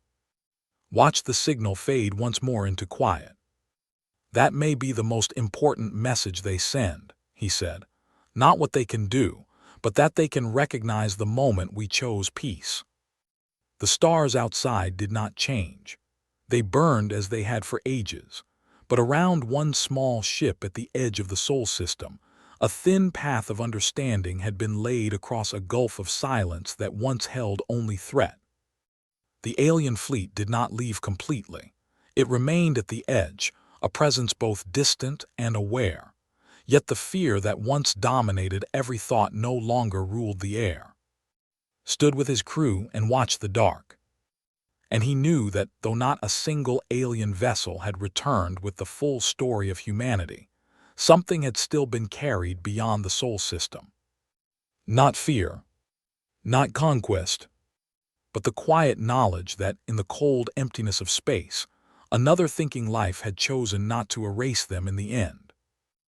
Watch the signal fade once more into quiet. "That may be the most important message they send," he said. "Not what they can do, but that they can recognize the moment we chose peace." The stars outside did not change. They burned as they had for ages. But around one small ship at the edge of the Sol system, a thin path of understanding had been laid across a gulf of silence that once held only threat. The alien fleet did not leave completely. It remained at the edge, a presence both distant and aware. Yet the fear that once dominated every thought no longer ruled the air. Stood with his crew and watched the dark. And he knew that, though not a single alien vessel had returned with the full story of humanity, something had still been carried beyond the Sol system. Not fear, not conquest, but the quiet knowledge that, in the cold emptiness of space, another thinking life had chosen not to erase them in the end.